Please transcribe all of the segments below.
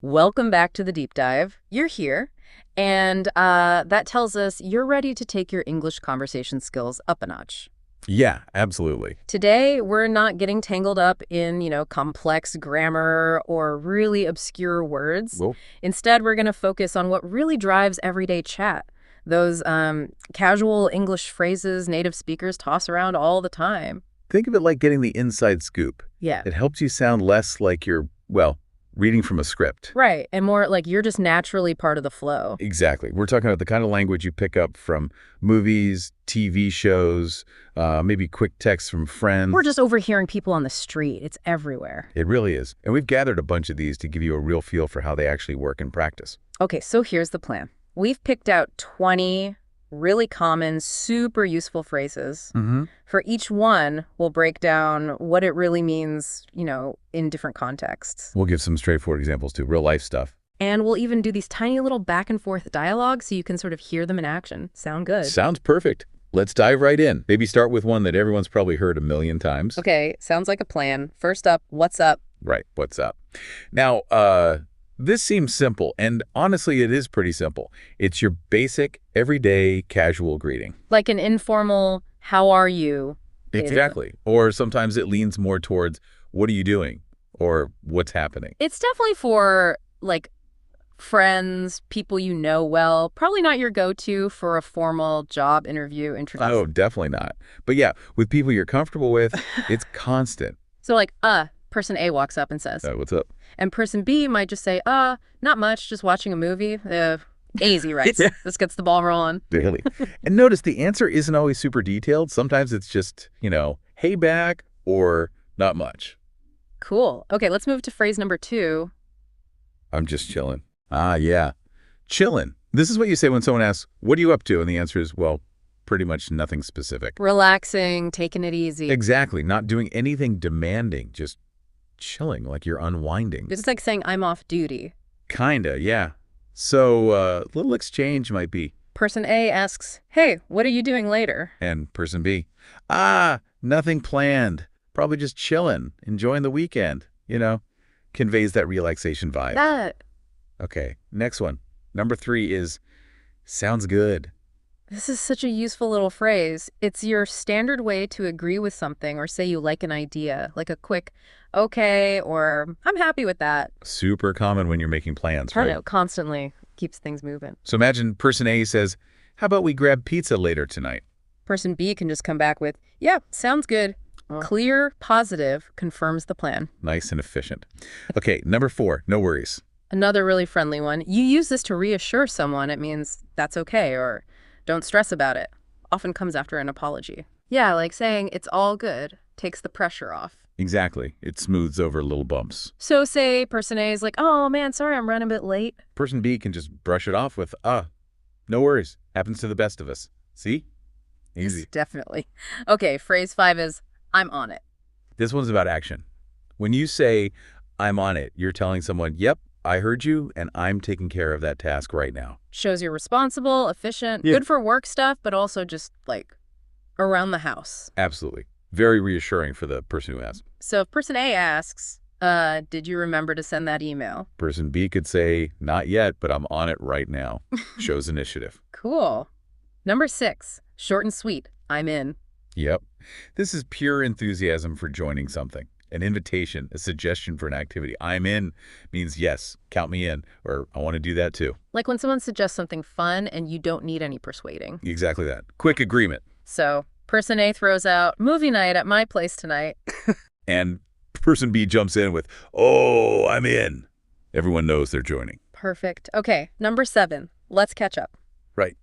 Welcome back to the deep dive. You're here, and that tells us you're ready to take your English conversation skills up a notch. Yeah, absolutely. Today, we're not getting tangled up in, complex grammar or really obscure words. Well, Instead, we're going to focus on what really drives everyday chat. Those casual English phrases native speakers toss around all the time. think of it like getting the inside scoop. Yeah. It helps you sound less like you're, reading from a script. Right, and more like you're just naturally part of the flow. Exactly. We're talking about the kind of language you pick up from movies, TV shows, maybe quick texts from friends. We're just overhearing people on the street. It's everywhere. It really is. And we've gathered a bunch of these to give you a real feel for how they actually work in practice. Okay, so here's the plan. We've picked out 20 really common, super useful phrases. Mm-hmm. For each one, we'll break down what it really means, in different contexts. We'll give some straightforward examples too, real life stuff. And we'll even do these tiny little back and forth dialogues so you can sort of hear them in action. Sound good? Sounds perfect. Let's dive right in. Maybe start with one that everyone's probably heard a million times. Okay, sounds like a plan. First up, what's up? Right. What's up? Now, this seems simple, and honestly, it is pretty simple. It's your basic, everyday, casual greeting. Like an informal, how are you? Exactly. Or sometimes it leans more towards, what are you doing? Or what's happening? It's definitely for, like, friends, people you know well. Probably not your go-to for a formal job interview introduction. Oh, definitely not. But yeah, with people you're comfortable with, it's constant. So like, person A walks up and says, What's up? and person B might just say, not much, just watching a movie. Easy, right? Yeah. This gets the ball rolling. Really? And notice the answer isn't always super detailed. Sometimes it's just, hey back or not much. Cool. Okay, let's move to phrase number 2. I'm just chilling. Ah, yeah. Chilling. This is what you say when someone asks, what are you up to? And the answer is, well, pretty much nothing specific. Relaxing, taking it easy. Exactly. Not doing anything demanding, just chilling, like you're unwinding. It's like saying I'm off duty. Kinda, yeah. So a little exchange might be. Person A asks, hey, what are you doing later? And person B, nothing planned. Probably just chilling, enjoying the weekend, conveys that relaxation vibe. That. Okay, next one. Number 3 is, sounds good. This is such a useful little phrase. It's your standard way to agree with something or say you like an idea, like a quick, okay, or I'm happy with that. Super common when you're making plans, I right? know, constantly keeps things moving. So imagine person A says, how about we grab pizza later tonight? Person B can just come back with, yeah, sounds good. Clear, positive, confirms the plan. Nice and efficient. Okay, number 4, no worries. Another really friendly one. You use this to reassure someone. It means that's okay or don't stress about it. Often comes after an apology. Yeah, like saying it's all good takes the pressure off. Exactly. It smooths over little bumps. So say person A is like, oh man, sorry, I'm running a bit late. Person B can just brush it off with, no worries. Happens to the best of us. See? Easy. Yes, definitely. Okay, phrase 5 is, I'm on it. This one's about action. When you say, I'm on it, you're telling someone, yep, I heard you, and I'm taking care of that task right now. Shows you're responsible, efficient, Yeah. good for work stuff, but also just, like, around the house. Absolutely. Very reassuring for the person who asked. So if person A asks, did you remember to send that email? Person B could say, not yet, but I'm on it right now. Shows initiative. Cool. Number 6, short and sweet, I'm in. Yep. This is pure enthusiasm for joining something. An invitation, a suggestion for an activity. I'm in means yes, count me in, or I want to do that too. Like when someone suggests something fun and you don't need any persuading. Exactly that. Quick agreement. So person A throws out, movie night at my place tonight. And person B jumps in with, oh, I'm in. Everyone knows they're joining. Perfect. Okay, number 7, let's catch up. Right.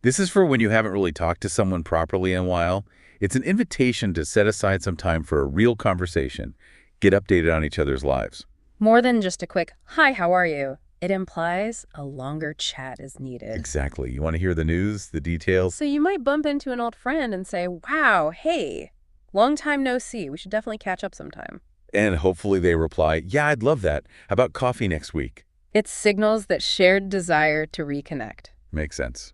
This is for when you haven't really talked to someone properly in a while. It's an invitation to set aside some time for a real conversation, get updated on each other's lives. More than just a quick, hi, how are you? It implies a longer chat is needed. Exactly. You want to hear the news, the details? So you might bump into an old friend and say, wow, hey, long time no see. We should definitely catch up sometime. And hopefully they reply, yeah, I'd love that. How about coffee next week? It signals that shared desire to reconnect. Makes sense.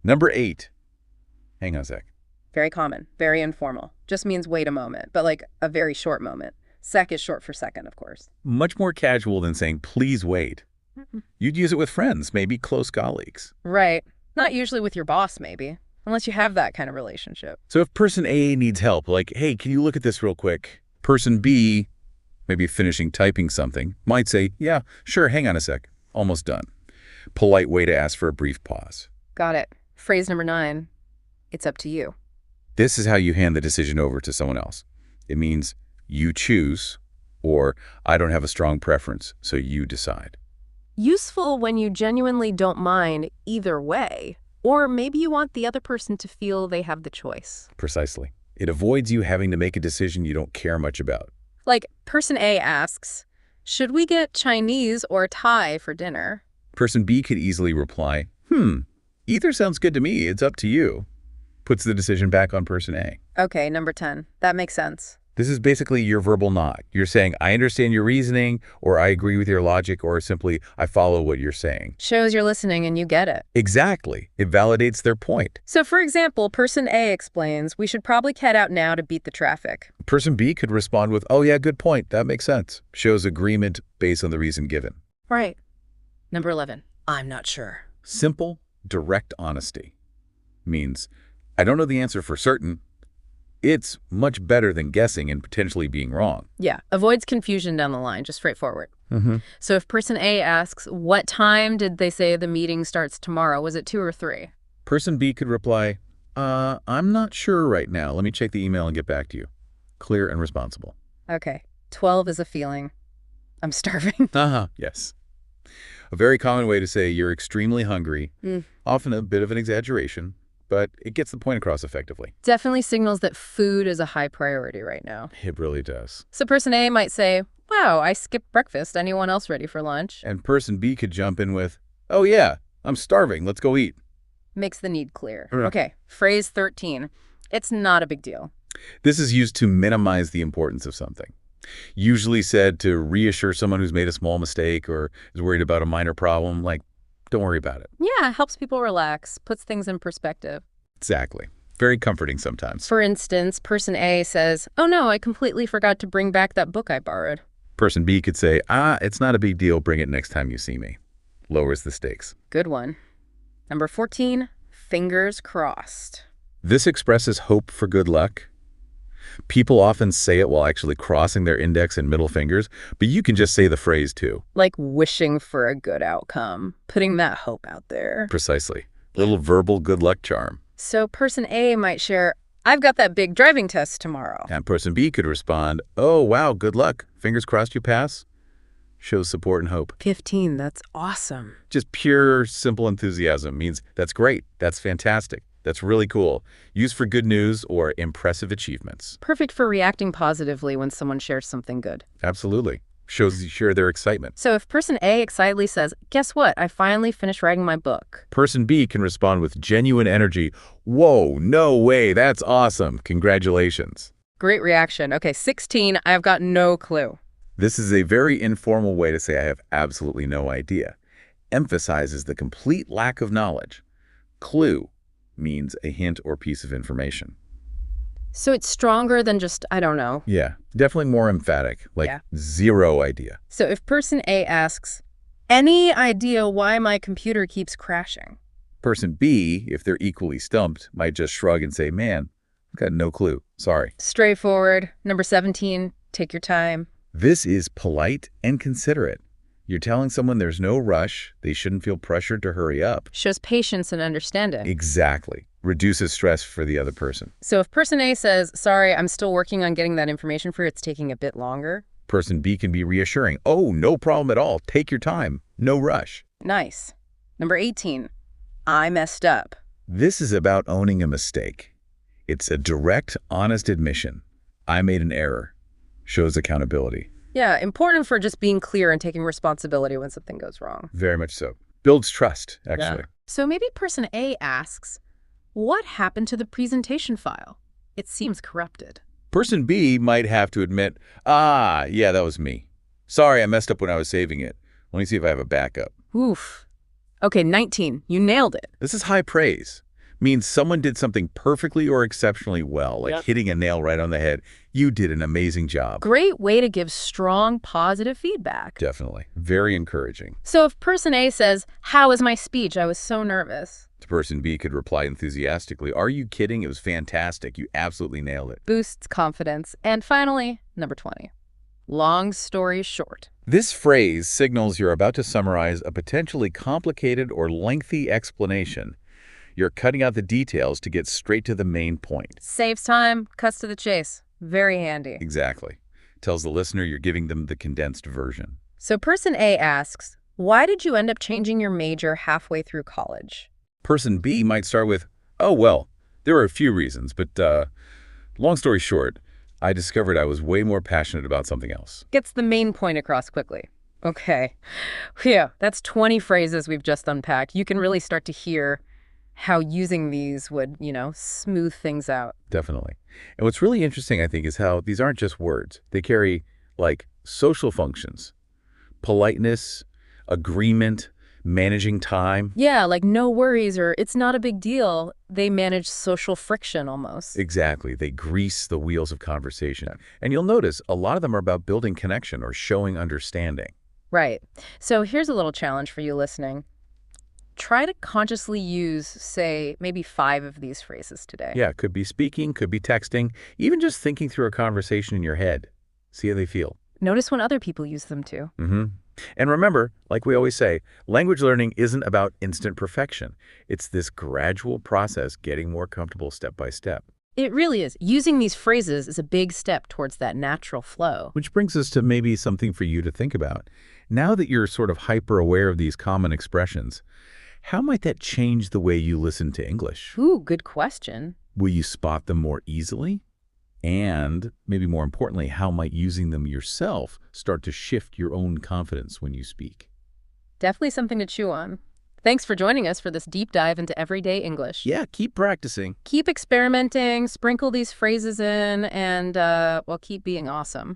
Number 8. Hang on a sec. Very common, very informal. Just means wait a moment, but like a very short moment. Sec is short for second, of course. Much more casual than saying, please wait. You'd use it with friends, maybe close colleagues. Right. Not usually with your boss, maybe. Unless you have that kind of relationship. So if person A needs help, like, hey, can you look at this real quick? Person B, maybe finishing typing something, might say, yeah, sure, hang on a sec. Almost done. Polite way to ask for a brief pause. Got it. Phrase number 9. It's up to you. This is how you hand the decision over to someone else. It means you choose, or I don't have a strong preference, so you decide. Useful when you genuinely don't mind either way. Or maybe you want the other person to feel they have the choice. Precisely. It avoids you having to make a decision you don't care much about. Like, person A asks, should we get Chinese or Thai for dinner? Person B could easily reply, either sounds good to me, it's up to you. Puts the decision back on person A. Okay, number 10. That makes sense. This is basically your verbal nod. You're saying, I understand your reasoning, or I agree with your logic, or simply, I follow what you're saying. Shows you're listening and you get it. Exactly. It validates their point. So, for example, person A explains, we should probably head out now to beat the traffic. Person B could respond with, oh yeah, good point. That makes sense. Shows agreement based on the reason given. Right. Number 11. I'm not sure. Simple, direct honesty. Means, I don't know the answer for certain. It's much better than guessing and potentially being wrong. Yeah, avoids confusion down the line, just straightforward. So if person A asks, what time did they say the meeting starts tomorrow? Was it 2 or 3? Person B could reply, I'm not sure right now. Let me check the email and get back to you. Clear and responsible. Okay. 12 is a feeling. I'm starving. Yes. A very common way to say you're extremely hungry, often a bit of an exaggeration, but it gets the point across effectively. Definitely signals that food is a high priority right now. It really does. So person A might say, wow, I skipped breakfast. Anyone else ready for lunch? And person B could jump in with, oh yeah, I'm starving. Let's go eat. Makes the need clear. Okay, phrase 13. It's not a big deal. This is used to minimize the importance of something. Usually said to reassure someone who's made a small mistake or is worried about a minor problem, like, don't worry about it. Yeah, helps people relax, puts things in perspective. Exactly. Very comforting sometimes. For instance, person A says, oh no, I completely forgot to bring back that book I borrowed. Person B could say, it's not a big deal. Bring it next time you see me. Lowers the stakes. Good one. Number 14, fingers crossed. This expresses hope for good luck. People often say it while actually crossing their index and middle fingers, but you can just say the phrase too. Like wishing for a good outcome, putting that hope out there. Precisely. Little verbal good luck charm. So person A might share, I've got that big driving test tomorrow. And person B could respond, oh, wow, good luck. Fingers crossed you pass. Shows support and hope. 15, that's awesome. Just pure, simple enthusiasm means that's great. That's fantastic. That's really cool. Used for good news or impressive achievements. Perfect for reacting positively when someone shares something good. Absolutely. Shows you share their excitement. So if person A excitedly says, guess what? I finally finished writing my book. Person B can respond with genuine energy. Whoa, no way. That's awesome. Congratulations. Great reaction. Okay, 16, I've got no clue. This is a very informal way to say I have absolutely no idea. Emphasizes the complete lack of knowledge. Clue means a hint or piece of information. So it's stronger than just, I don't know. Yeah, definitely more emphatic, like zero idea. So if person A asks, any idea why my computer keeps crashing? Person B, if they're equally stumped, might just shrug and say, man, I've got no clue. Sorry. Straightforward. Number 17, take your time. This is polite and considerate. You're telling someone there's no rush. They shouldn't feel pressured to hurry up. Shows patience and understanding. Exactly. Reduces stress for the other person. So if person A says, sorry, I'm still working on getting that information for you, it's taking a bit longer. Person B can be reassuring. Oh, no problem at all. Take your time. No rush. Nice. Number 18, I messed up. This is about owning a mistake. It's a direct, honest admission. I made an error. Shows accountability. Yeah, important for just being clear and taking responsibility when something goes wrong. Very much so. Builds trust, actually. Yeah. So maybe person A asks, what happened to the presentation file? It seems corrupted. Person B might have to admit, yeah, that was me. Sorry, I messed up when I was saving it. Let me see if I have a backup. Oof. Okay, 19. You nailed it. This is high praise. Means someone did something perfectly or exceptionally well, like Yep. hitting a nail right on the head. You did an amazing job. Great way to give strong, positive feedback. Definitely. Very encouraging. So if person A says, "How was my speech? I was so nervous." The person B could reply enthusiastically, "Are you kidding? It was fantastic. You absolutely nailed it." Boosts confidence. And finally, number 20. Long story short. This phrase signals you're about to summarize a potentially complicated or lengthy explanation. You're cutting out the details to get straight to the main point. Saves time, cuts to the chase. Very handy. Exactly. Tells the listener you're giving them the condensed version. So person A asks, "Why did you end up changing your major halfway through college?" Person B might start with, "Oh, well, there were a few reasons, but long story short, I discovered I was way more passionate about something else." Gets the main point across quickly. Okay. Phew, that's 20 phrases we've just unpacked. You can really start to hear how using these would, smooth things out. Definitely. And what's really interesting, I think, is how these aren't just words. They carry, like, social functions, politeness, agreement, managing time. Yeah, like no worries or it's not a big deal. They manage social friction almost. Exactly. They grease the wheels of conversation. And you'll notice a lot of them are about building connection or showing understanding. Right. So here's a little challenge for you listening. Try to consciously use, say, maybe 5 of these phrases today. Yeah, could be speaking, could be texting, even just thinking through a conversation in your head. See how they feel. Notice when other people use them too. And remember, like we always say, language learning isn't about instant perfection. It's this gradual process getting more comfortable step by step. It really is. Using these phrases is a big step towards that natural flow. Which brings us to maybe something for you to think about. Now that you're sort of hyper aware of these common expressions, how might that change the way you listen to English? Ooh, good question. Will you spot them more easily? And maybe more importantly, how might using them yourself start to shift your own confidence when you speak? Definitely something to chew on. Thanks for joining us for this deep dive into everyday English. Yeah, keep practicing. Keep experimenting, sprinkle these phrases in, and, keep being awesome.